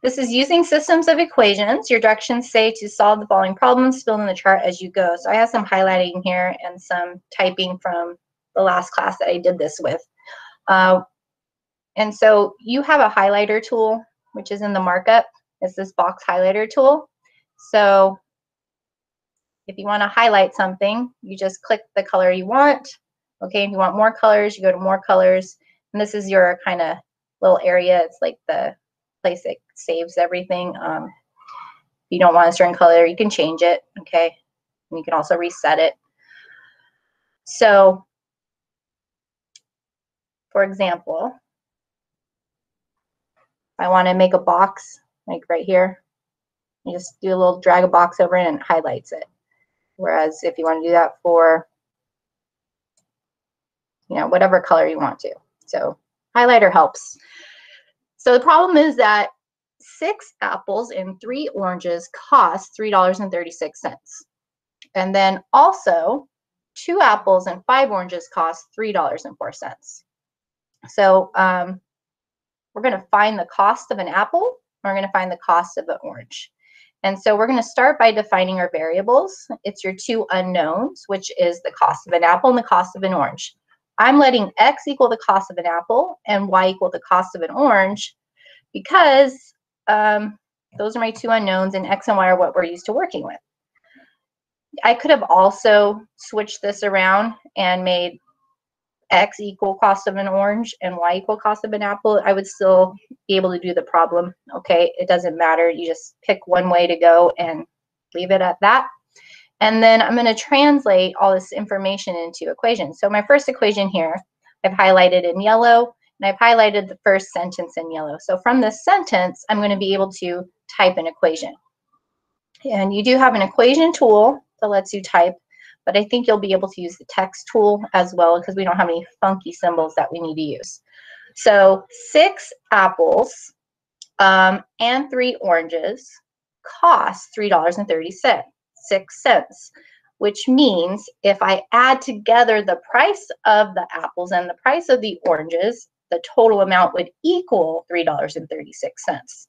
This is using systems of equations. Your directions say to solve the following problems, fill in the chart as you go. So I have some highlighting here and some typing from the last class that I did this with. And so you have a highlighter tool, which is in the markup. It's this box highlighter tool. So if you want to highlight something, you just click the color you want. Okay, if you want more colors, you go to more colors. And this is your kind of little area. It's like the place that saves everything. If you don't want a certain color, you can change it. Okay, and you can also reset it. So, for example, I want to make a box like right here. You just do a little drag a box over it and it highlights it. Whereas if you want to do that for, you know, whatever color you want to. So highlighter helps. So the problem is that 6 apples and 3 oranges cost $3.36. And then also 2 apples and 5 oranges cost $3.04. So we're going to find the cost of an apple. We're going to find the cost of an orange. And so we're going to start by defining our variables. It's your 2 unknowns, which is the cost of an apple and the cost of an orange. I'm letting x equal the cost of an apple and y equal the cost of an orange because those are my 2 unknowns, and x and y are what we're used to working with. I could have also switched this around and made x equal cost of an orange and y equal cost of an apple. I would still be able to do the problem. Okay, it doesn't matter. You just pick one way to go and leave it at that. And then I'm going to translate all this information into equations. So my first equation here, I've highlighted in yellow, and I've highlighted the first sentence in yellow. So from this sentence, I'm going to be able to type an equation. And you do have an equation tool that lets you type, but I think you'll be able to use the text tool as well because we don't have any funky symbols that we need to use. So 6 apples and 3 oranges cost $3.36, which means if I add together the price of the apples and the price of the oranges, the total amount would equal $3.36.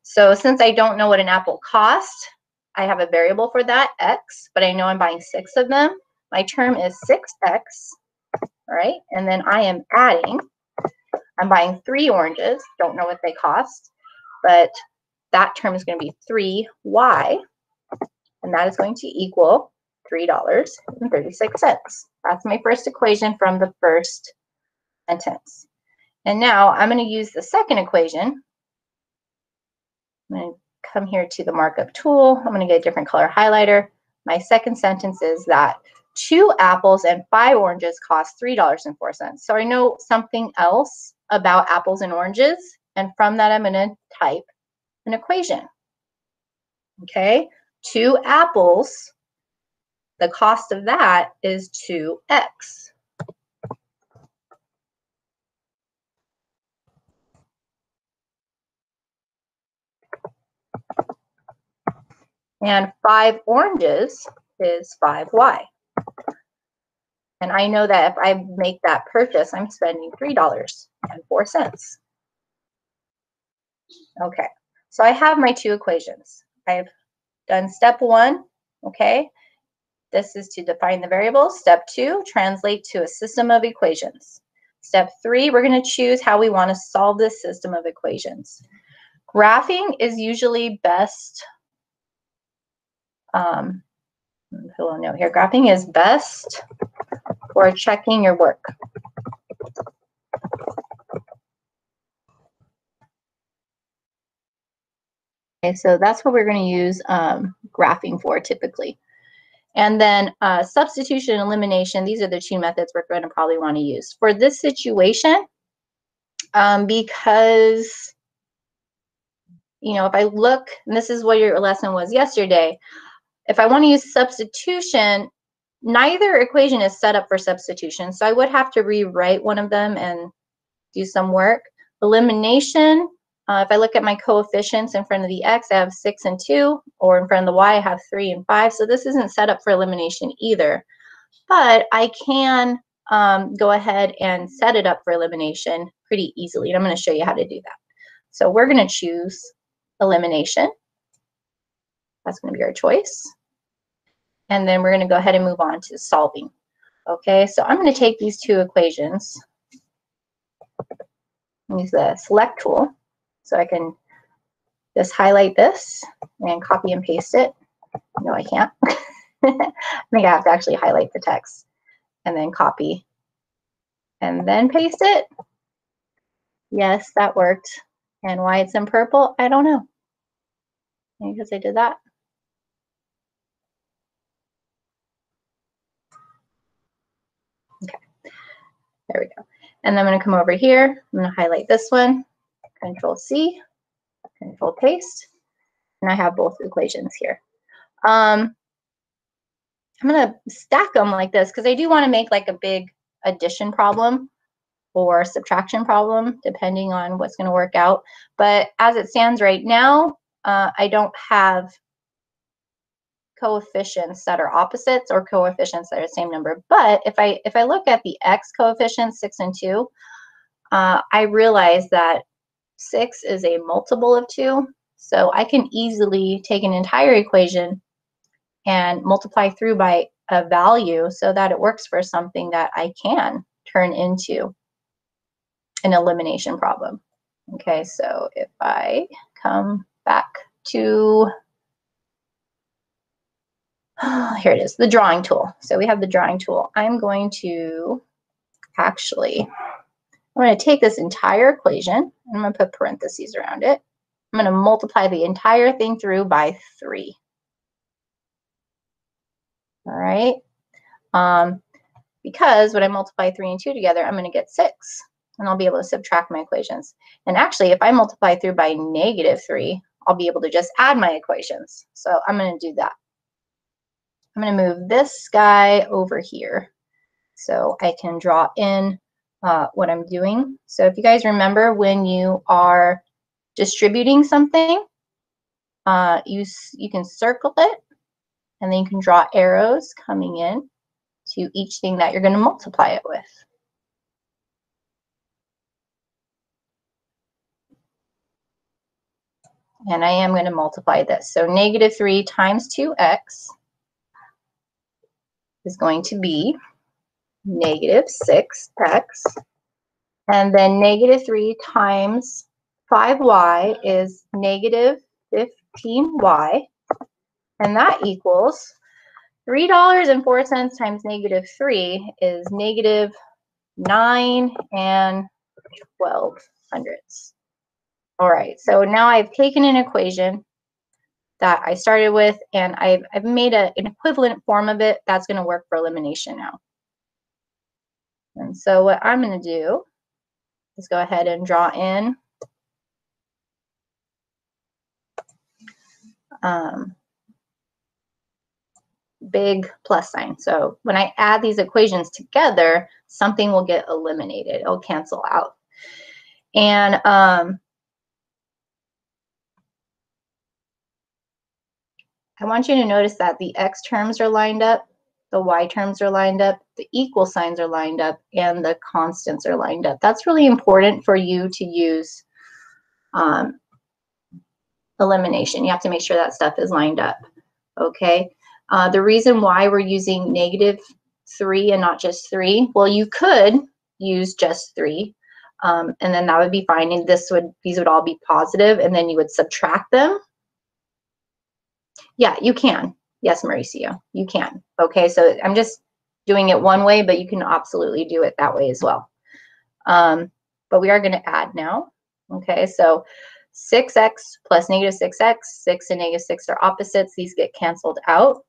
So since I don't know what an apple costs, I have a variable for that, x, but I know I'm buying 6 of them. My term is 6x, all right? And then I am adding, I'm buying 3 oranges, don't know what they cost, but that term is going to be 3y, and that is going to equal $3.36. That's my first equation from the first sentence. And now I'm going to use the second equation. I'm going to come here to the markup tool. I'm going to get a different color highlighter. My second sentence is that 2 apples and 5 oranges cost $3.04. So I know something else about apples and oranges, and from that I'm going to type an equation. Okay, 2 apples, the cost of that is 2x. And 5 oranges is 5y. And I know that if I make that purchase, I'm spending $3.04. Okay, so I have my 2 equations. I've done step 1, okay? This is to define the variables. Step 2, translate to a system of equations. Step 3, we're going to choose how we want to solve this system of equations. Graphing is usually best. Put a little note here. Graphing is best for checking your work. Okay, so that's what we're going to use graphing for typically. And then substitution and elimination, these are the 2 methods we're going to probably want to use. For this situation, because, you know, if I look, and this is what your lesson was yesterday, if I want to use substitution, neither equation is set up for substitution. So I would have to rewrite one of them and do some work. Elimination, if I look at my coefficients in front of the x, I have 6 and 2, or in front of the y, I have 3 and 5. So this isn't set up for elimination either. But I can go ahead and set it up for elimination pretty easily. And I'm going to show you how to do that. So we're going to choose elimination. That's going to be our choice. And then we're going to go ahead and move on to solving. Okay, so I'm going to take these two equations, use the select tool, so I can just highlight this and copy and paste it. No, I can't. I think I have to actually highlight the text and then copy and then paste it. Yes, that worked. And why it's in purple, I don't know. Maybe because I did that. Okay, there we go. And then I'm going to come over here. I'm going to highlight this one, Control C, Control paste, and I have both equations here. I'm going to stack them like this because I do want to make like a big addition problem or subtraction problem, depending on what's going to work out. But as it stands right now, I don't have coefficients that are opposites or coefficients that are the same number. But if I look at the x coefficients, 6 and 2, I realize that 6 is a multiple of 2. So I can easily take an entire equation and multiply through by a value so that it works for something that I can turn into an elimination problem. Okay, so if I come back to, here it is, the drawing tool. So we have the drawing tool. I'm going to actually, I'm going to take this entire equation, I'm going to put parentheses around it. I'm going to multiply the entire thing through by 3. All right, because when I multiply 3 and 2 together, I'm going to get 6. And I'll be able to subtract my equations. And actually, if I multiply through by -3, I'll be able to just add my equations. So I'm going to do that. I'm going to move this guy over here so I can draw in what I'm doing. So if you guys remember, when you are distributing something, you can circle it, and then you can draw arrows coming in to each thing that you're going to multiply it with. And I am going to multiply this. So -3 times 2x is going to be -6x. And then -3 times 5y is -15y. And that equals $3.04 times -3 is -9 12/100ths. All right, so now I've taken an equation that I started with, and I've made an equivalent form of it that's going to work for elimination now. And so what I'm going to do is go ahead and draw in big plus sign. So when I add these equations together, something will get eliminated. It'll cancel out. And I want you to notice that the x terms are lined up, the y terms are lined up, the equal signs are lined up, and the constants are lined up. That's really important for you to use elimination. You have to make sure that stuff is lined up, okay? The reason why we're using -3 and not just 3, well, you could use just 3, and then that would be fine, and these would all be positive, and then you would subtract them. Yeah, you can. Yes, Mauricio, you can. Okay, so I'm just doing it one way, but you can absolutely do it that way as well. But we are going to add now. Okay, so 6x plus -6x, 6 and -6 are opposites. These get canceled out.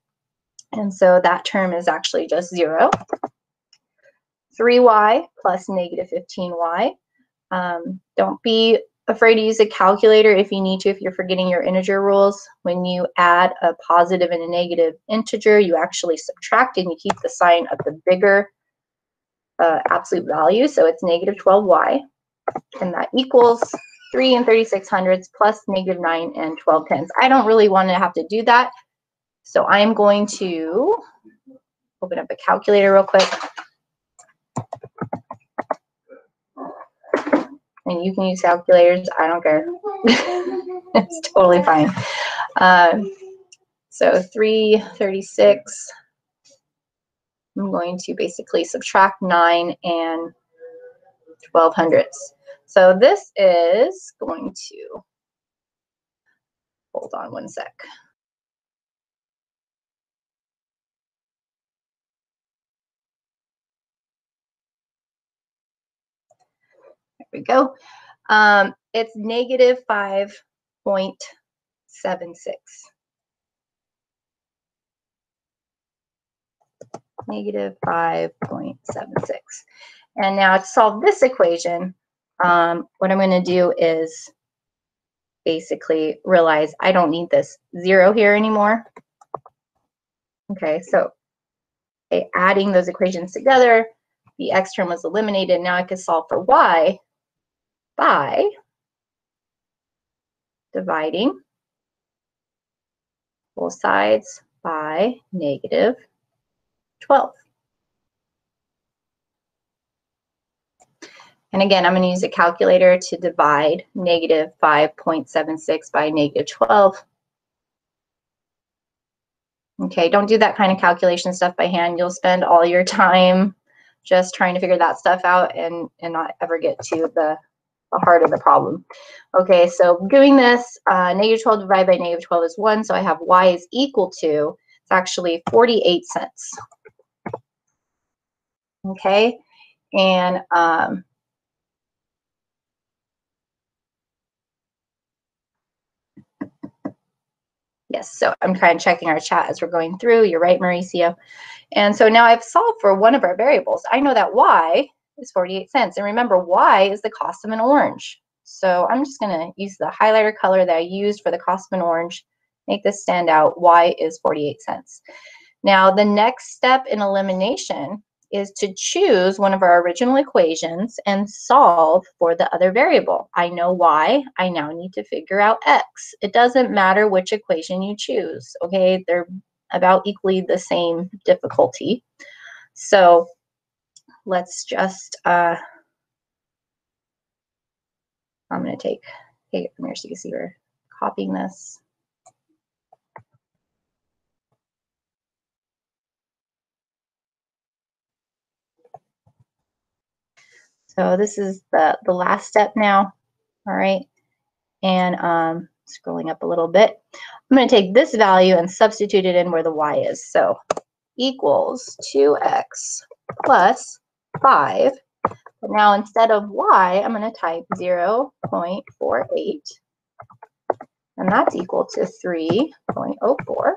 And so that term is actually just 0. 3y plus -15y. Don't be afraid to use a calculator if you need to, if you're forgetting your integer rules. When you add a positive and a negative integer, you actually subtract and you keep the sign of the bigger absolute value. So it's -12y, and that equals 3 and 36/100ths plus -9 and 12/10ths. I don't really want to have to do that, so I'm going to open up a calculator real quick. And you can use calculators, I don't care. It's totally fine. So 336, I'm going to basically subtract 9 and 12 hundredths. So this is going to, hold on one sec. There we go. It's negative 5.76. Negative 5.76. And now to solve this equation, what I'm going to do is basically realize I don't need this 0 here anymore. Okay, so adding those equations together, the x term was eliminated. Now I can solve for y by dividing both sides by negative 12. And again, I'm going to use a calculator to divide negative 5.76 by negative 12. Okay, don't do that kind of calculation stuff by hand. You'll spend all your time just trying to figure that stuff out and not ever get to the heart of the problem. Okay, so doing this, negative 12 divided by negative 12 is 1, so I have y is equal to, it's actually 48 cents. Okay, and yes, so I'm kind of checking our chat as we're going through. You're right, Mauricio. And so now I've solved for one of our variables. I know that y is 48 cents. And remember, y is the cost of an orange. So I'm just going to use the highlighter color that I used for the cost of an orange, make this stand out. Y is 48 cents. Now, the next step in elimination is to choose one of our original equations and solve for the other variable. I know y, I now need to figure out x. It doesn't matter which equation you choose, okay? They're about equally the same difficulty. So let's just, I'm going to take it from here so you can see we're copying this. So this is the last step now, all right? And scrolling up a little bit, I'm going to take this value and substitute it in where the y is. So equals 2x plus 5. But now instead of y, I'm going to type 0.48. And that's equal to 3.04. All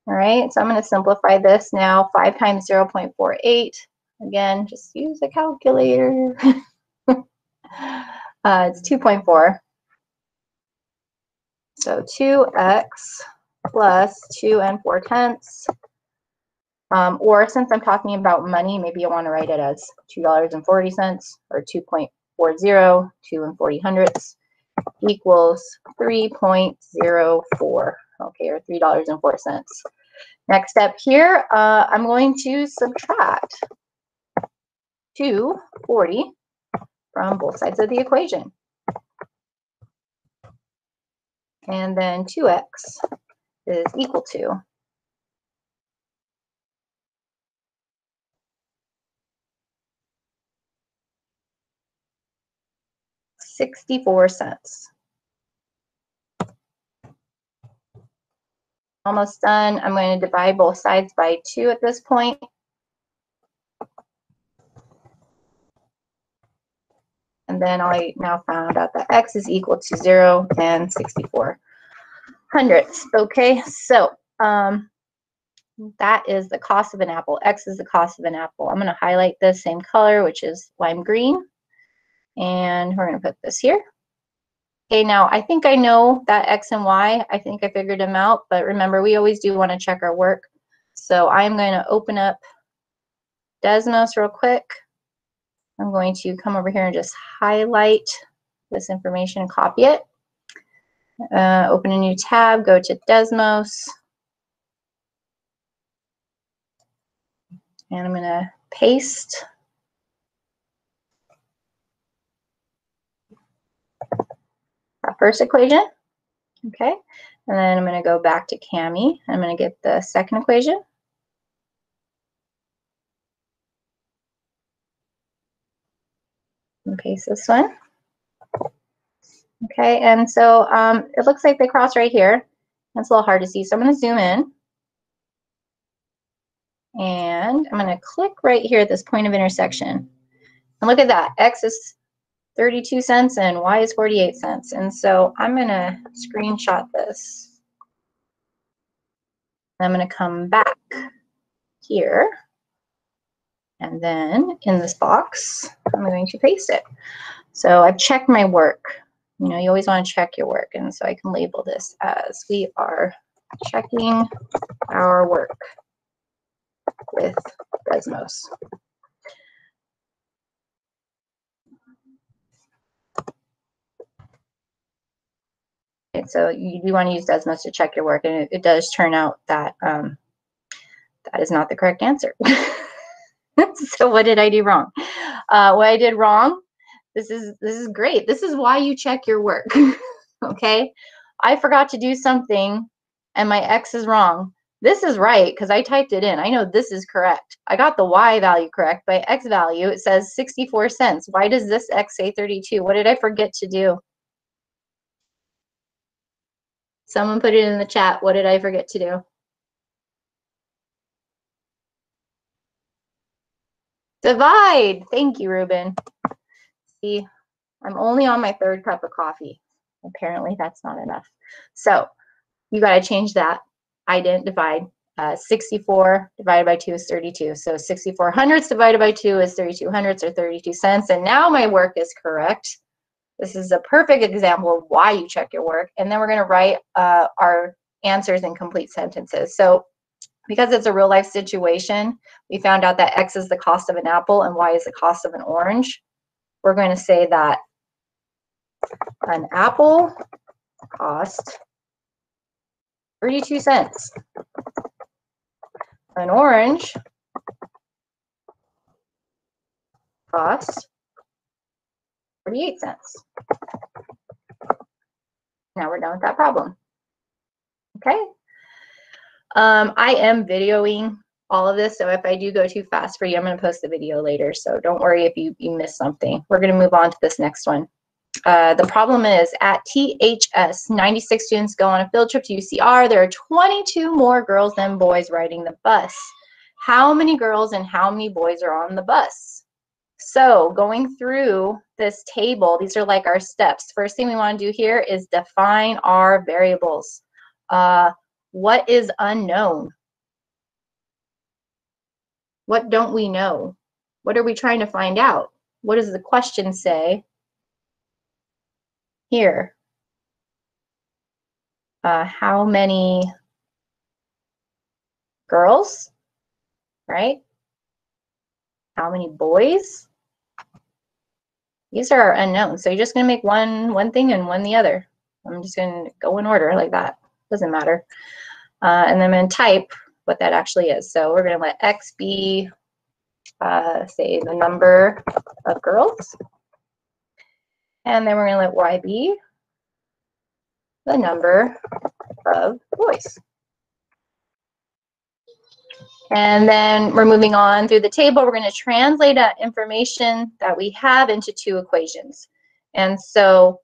right, so I'm going to simplify this now. 5 times 0.48. Again, just use a calculator. It's 2.4. So 2x plus 2 and 4/10. Or since I'm talking about money, maybe you want to write it as $2.40 or 2.40, 2 and 40 hundredths equals 3.04, okay, or $3.04. Next step here, I'm going to subtract 240 from both sides of the equation. And then 2x is equal to 64 cents. Almost done. I'm going to divide both sides by 2 at this point. And then I now found out that x is equal to 0 and 64 hundredths. Okay, so that is the cost of an apple. X is the cost of an apple. I'm going to highlight this same color, which is lime green. And we're going to put this here. Okay, now I think I know that x and y. I think I figured them out. But remember, we always do want to check our work. So I'm going to open up Desmos real quick. I'm going to come over here and just highlight this information and copy it. Open a new tab, go to Desmos. And I'm going to paste. first equation. Okay, and then I'm going to go back to Cami. I'm going to get the second equation. And paste this one. Okay, and so it looks like they cross right here. That's a little hard to see, so I'm going to zoom in. And I'm going to click right here at this point of intersection. And look at that. X is 32 cents and Y is 48 cents. And so I'm going to screenshot this. I'm going to come back here. And then in this box, I'm going to paste it. So I've checked my work. You know, you always want to check your work. And so I can label this as we are checking our work with Desmos. Okay, so you do want to use Desmos to check your work, and it does turn out that that is not the correct answer. So what did I do wrong? What I did wrong, this is great. This is why you check your work. Okay, I forgot to do something and my X is wrong. This is right because I typed it in. I know this is correct. I got the Y value correct. By X value, it says 64 cents. Why does this X say 32? What did I forget to do? Someone put it in the chat. What did I forget to do? Divide. Thank you, Ruben. See, I'm only on my third cup of coffee. Apparently that's not enough. So you got to change that. I didn't divide. 64 divided by 2 is 32. So 64 hundredths divided by 2 is 32 hundredths or 32 cents. And now my work is correct. This is a perfect example of why you check your work. And then we're going to write our answers in complete sentences. So because it's a real life situation, we found out that X is the cost of an apple and Y is the cost of an orange. We're going to say that an apple cost 32 cents. An orange costs 48 cents. Now we're done with that problem. Okay. I am videoing all of this, so if I do go too fast for you, I'm going to post the video later. So don't worry if you miss something. We're going to move on to this next one. The problem is at THS, 96 students go on a field trip to UCR. There are 22 more girls than boys riding the bus. How many girls and how many boys are on the bus? So going through this table, these are like our steps. First thing we want to do here is define our variables. What is unknown? What don't we know? What are we trying to find out? What does the question say here? How many girls, right? How many boys? These are our unknowns. So you're just going to make one thing and one the other. I'm just going to go in order like that. Doesn't matter. And then I'm going to type what that actually is. So we're going to let X be, say, the number of girls. And then we're going to let Y be the number of boys. And then we're moving on through the table. We're going to translate that information that we have into two equations. And so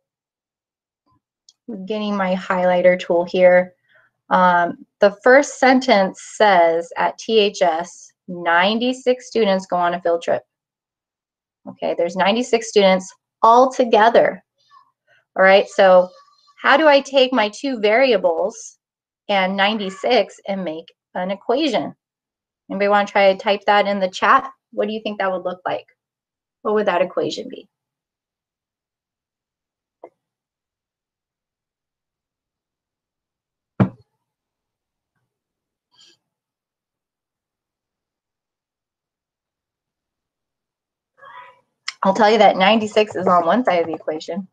getting my highlighter tool here. The first sentence says at THS, 96 students go on a field trip. Okay, there's 96 students all together. All right, so how do I take my two variables and 96 and make an equation? Anybody want to try to type that in the chat? What do you think that would look like? What would that equation be? I'll tell you that 96 is on one side of the equation.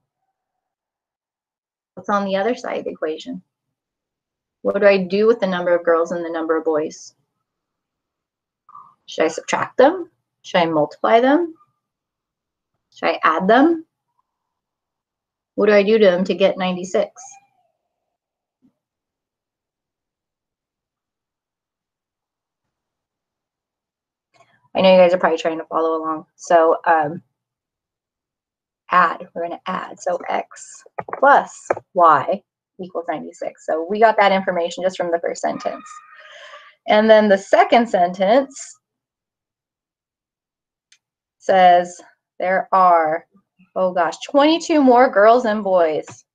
What's on the other side of the equation? What do I do with the number of girls and the number of boys? Should I subtract them? Should I multiply them? Should I add them? What do I do to them to get 96? I know you guys are probably trying to follow along. So add, we're going to add. So x plus y equals 96. So we got that information just from the first sentence. And then the second sentence says there are, oh gosh, 22 more girls than boys.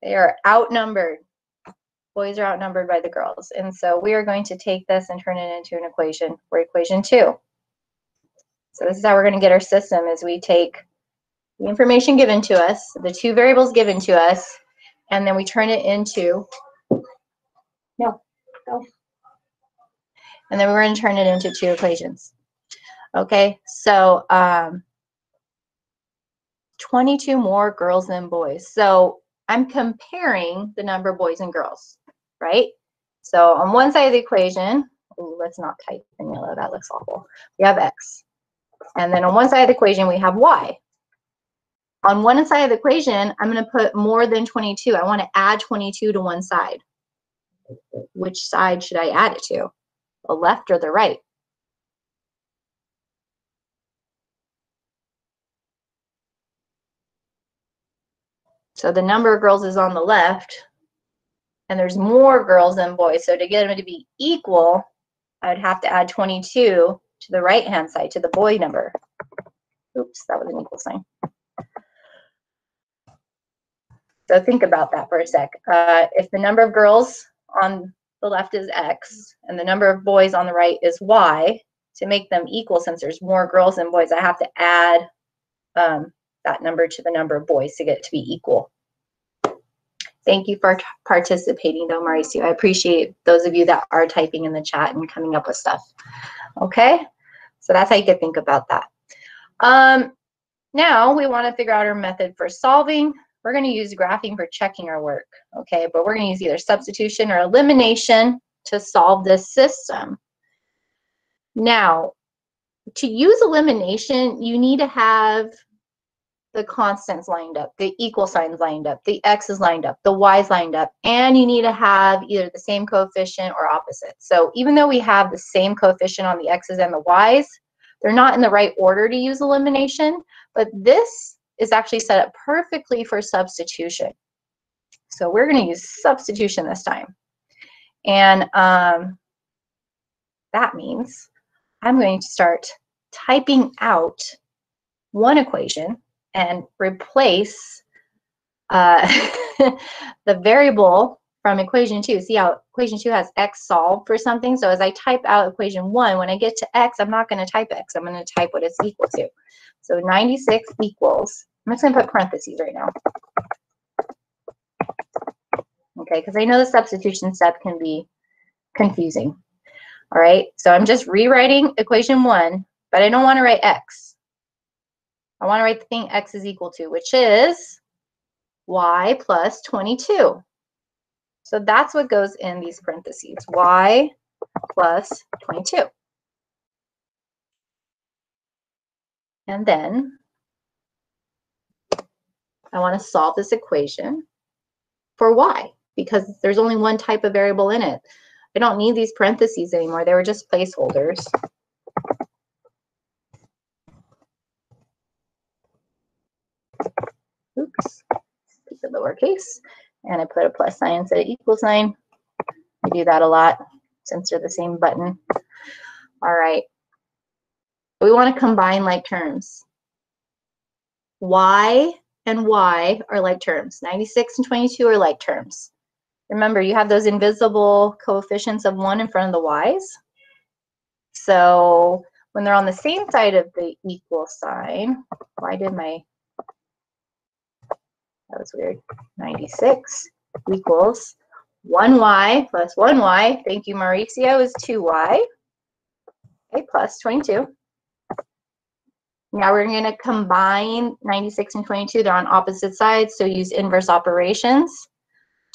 They are outnumbered. Boys are outnumbered by the girls. And so we are going to take this and turn it into an equation for equation 2. So this is how we're going to get our system, is we take the information given to us, the two variables given to us, and then we turn it into, no, go. And then we're going to turn it into 2 equations. Okay, so 22 more girls than boys. So I'm comparing the number of boys and girls, right? So on one side of the equation, ooh, let's not type in yellow, that looks awful. We have x. And then on one side of the equation, we have y. On one side of the equation, I'm going to put more than 22. I want to add 22 to one side. Which side should I add it to? The left or the right? So the number of girls is on the left, and there's more girls than boys. So to get them to be equal, I would have to add 22 to the right-hand side, to the boy number. Oops, that was an equal sign. So think about that for a sec. If the number of girls on the left is x, and the number of boys on the right is y, to make them equal, since there's more girls than boys, I have to add that number to the number of boys to get it to be equal. Thank you for participating, though, Mauricio. I appreciate those of you that are typing in the chat and coming up with stuff. Okay, so that's how you can think about that. Now we want to figure out our method for solving. We're going to use graphing for checking our work, okay? But we're going to use either substitution or elimination to solve this system. Now, to use elimination, you need to have the constants lined up, the equal signs lined up, the x's lined up, the y's lined up, and you need to have either the same coefficient or opposite. So even though we have the same coefficient on the x's and the y's, they're not in the right order to use elimination, but this is actually set up perfectly for substitution. So we're going to use substitution this time. And that means I'm going to start typing out one equation and replace the variable from equation 2. See how equation 2 has x solved for something? So as I type out equation 1, when I get to x, I'm not going to type x. I'm going to type what it's equal to. So 96 equals, I'm just going to put parentheses right now. Okay, because I know the substitution step can be confusing. All right, so I'm just rewriting equation 1, but I don't want to write x. I want to write the thing x is equal to, which is y plus 22. So that's what goes in these parentheses, y plus 22. And then I want to solve this equation for y, because there's only one type of variable in it. I don't need these parentheses anymore. They were just placeholders. Oops, keep the lowercase. And I put a plus sign instead of equal sign. I do that a lot since they're the same button. All right. We want to combine like terms. Y and y are like terms. 96 and 22 are like terms. Remember, you have those invisible coefficients of 1 in front of the y's. So when they're on the same side of the equal sign, why did my, that was weird, 96 equals 1y plus 1y, thank you Mauricio, is 2y, okay, plus 22. Now we're going to combine 96 and 22, they're on opposite sides, so use inverse operations.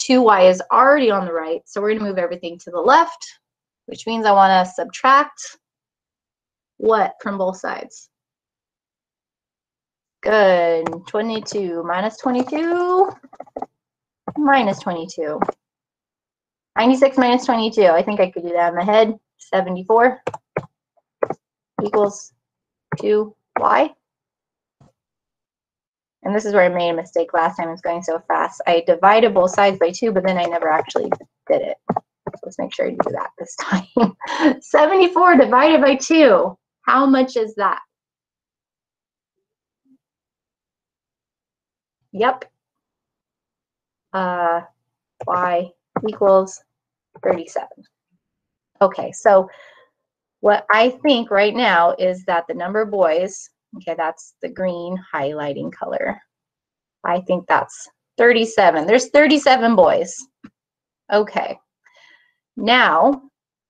2y is already on the right, so we're going to move everything to the left, which means I want to subtract what from both sides? Good. 22 minus 22 minus 22. 96 minus 22. I think I could do that in my head. 74 equals 2y. And this is where I made a mistake last time. It's going so fast. I divided both sides by 2, but then I never actually did it. Let's make sure I do that this time. 74 divided by 2. How much is that? Yep. Y equals 37. Okay, so what I think right now is that the number of boys, okay, that's the green highlighting color. I think that's 37. There's 37 boys. Okay. Now,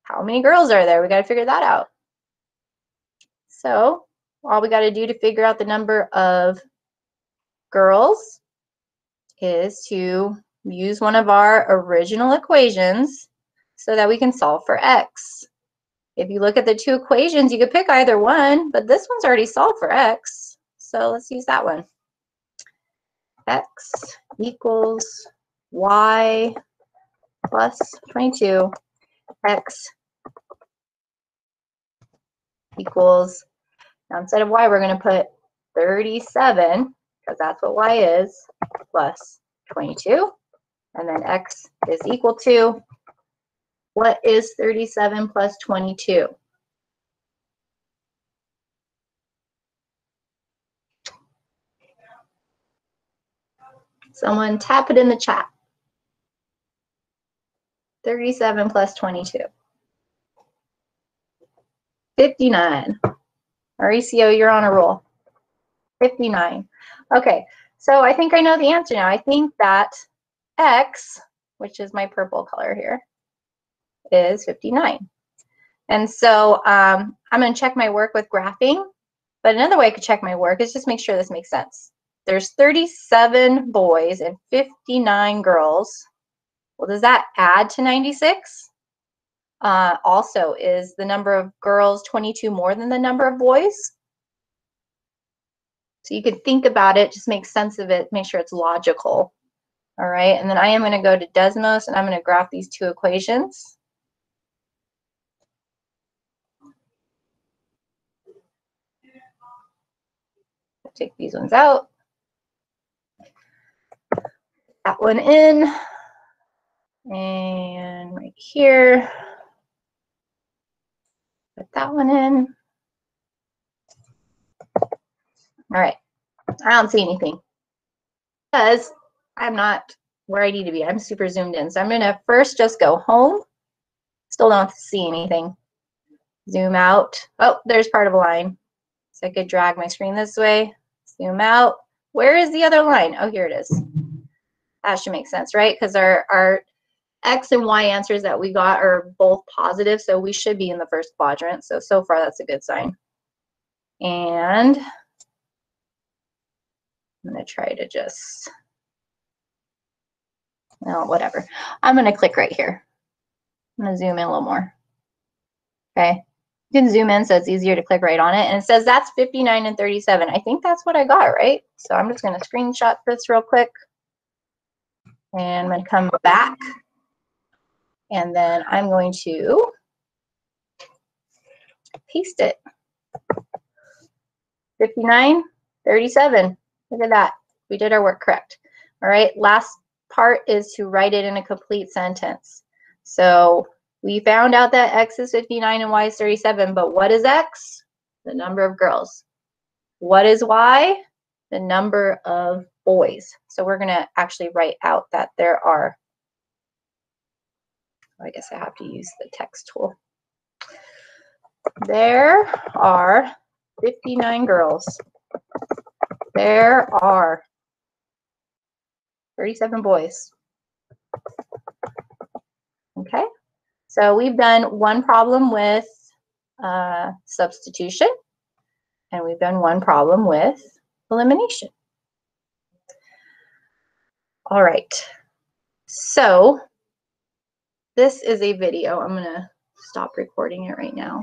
how many girls are there? We got to figure that out. So, all we got to do to figure out the number of girls is to use one of our original equations so that we can solve for x. If you look at the two equations, you could pick either one, but this one's already solved for x. So let's use that one. X equals y plus 22. X equals, now instead of y, we're going to put 37, because that's what y is, plus 22. And then x is equal to, what is 37 plus 22? Someone tap it in the chat. 37 plus 22. 59. Mauricio, you're on a roll. 59. Okay, so I think I know the answer now. I think that x, which is my purple color here, is 59. And so I'm going to check my work with graphing. But another way I could check my work is just make sure this makes sense. There's 37 boys and 59 girls. Well, does that add to 96? Also, is the number of girls 22 more than the number of boys? So you could think about it, just make sense of it, make sure it's logical. All right, and then I am going to go to Desmos and I'm going to graph these two equations. Take these ones out. That one in. And right here. Put that one in. All right. I don't see anything because I'm not where I need to be. I'm super zoomed in. So I'm going to first just go home. Still don't see anything. Zoom out. Oh, there's part of a line. So I could drag my screen this way. Zoom out. Where is the other line? Oh, here it is. That should make sense, right? Because our X and Y answers that we got are both positive, so we should be in the first quadrant. So far, that's a good sign. And I'm going to try to just, well, whatever. I'm going to click right here. I'm going to zoom in a little more. Okay. You can zoom in so it's easier to click right on it. And it says that's 59 and 37. I think that's what I got, right? So I'm just going to screenshot this real quick. And I'm going to come back. And then I'm going to paste it. 59, 37. Look at that. We did our work correct. All right. Last part is to write it in a complete sentence. So we found out that X is 59 and Y is 37, but what is X? The number of girls. What is Y? The number of boys. So we're going to actually write out that there are, I guess I have to use the text tool. There are 59 girls. There are 37 boys. Okay. So we've done one problem with substitution, and we've done one problem with elimination. All right. So this is a video. I'm going to stop recording it right now.